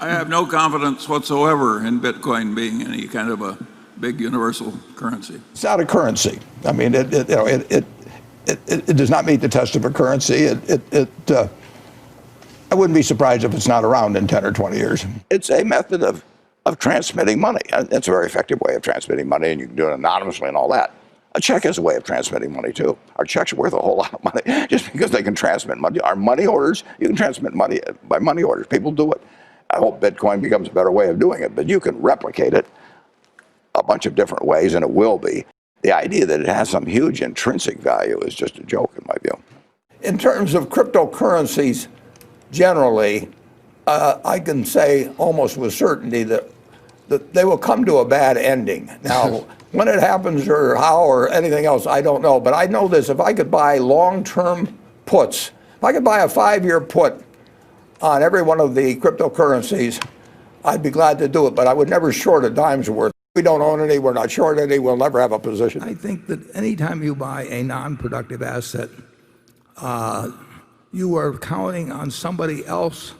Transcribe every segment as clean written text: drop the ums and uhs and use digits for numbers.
I have no confidence whatsoever in Bitcoin being any kind of a big universal currency. It's not a currency. I mean, it does not meet the test of a currency. I wouldn't be surprised if it's not around in 10 or 20 years. It's a method of transmitting money. It's a very effective way of transmitting money, and you can do it anonymously and all that. A check is a way of transmitting money, too. Our checks are worth a whole lot of money just because they can transmit money. Our money orders, you can transmit money by money orders. People do it. I hope Bitcoin becomes a better way of doing it, but you can replicate it a bunch of different ways, and it will be. The idea that it has some huge intrinsic value is just a joke, in my view. In terms of cryptocurrencies, generally, I can say almost with certainty that they will come to a bad ending. Now, when it happens or how or anything else, I don't know. But I know this, if I could buy long-term puts, if I could buy a 5-year put on every one of the cryptocurrencies, I'd be glad to do it. But I would never short a dime's worth. We don't own any, we're not short any, we'll never have a position. I think that anytime you buy a non-productive asset, you are counting on somebody else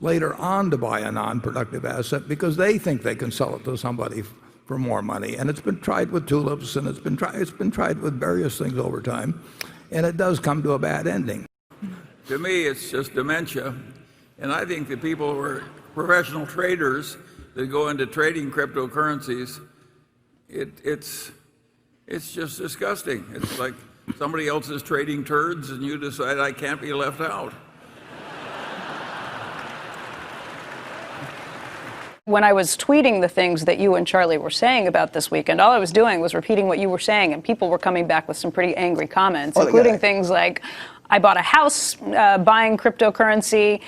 later on to buy a non-productive asset because they think they can sell it to somebody for more money. And it's been tried with tulips, and it's been tried with various things over time, and it does come to a bad ending. To me, it's just dementia, and I think the people who are professional traders that go into trading cryptocurrencies, it's just disgusting. It's like somebody else is trading turds and you decide I can't be left out. When I was tweeting the things that you and Charlie were saying about this weekend, all I was doing was repeating what you were saying, and people were coming back with some pretty angry comments, including things like, I bought a house buying cryptocurrency,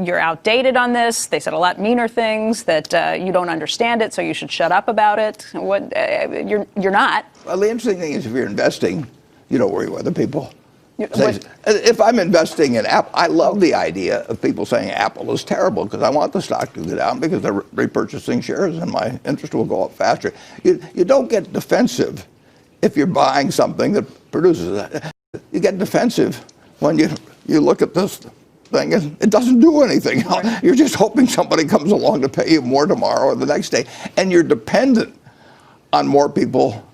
you're outdated on this. They said a lot meaner things, that you don't understand it, so you should shut up about it. You're not. Well, the interesting thing is if you're investing, you don't worry what other people say. If I'm investing in Apple, I love the idea of people saying Apple is terrible because I want the stock to go down because they're repurchasing shares and my interest will go up faster. You don't get defensive if you're buying something that produces that. You get defensive when you look at this thing and it doesn't do anything. You're just hoping somebody comes along to pay you more tomorrow or the next day, and you're dependent on more people,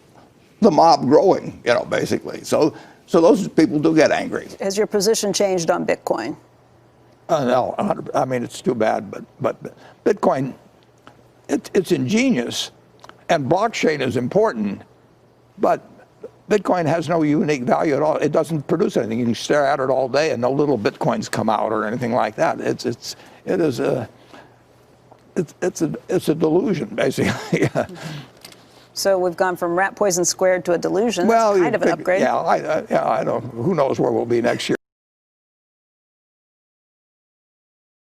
the mob growing, basically. So those people do get angry. Has your position changed on Bitcoin? No, I mean, it's too bad, but Bitcoin, it's ingenious, and blockchain is important, but Bitcoin has no unique value at all. It doesn't produce anything. You can stare at it all day and no little Bitcoins come out or anything like that. It's a delusion, basically. So we've gone from rat poison squared to a delusion. Well, that's kind of an upgrade. Yeah, I don't. Who knows where we'll be next year?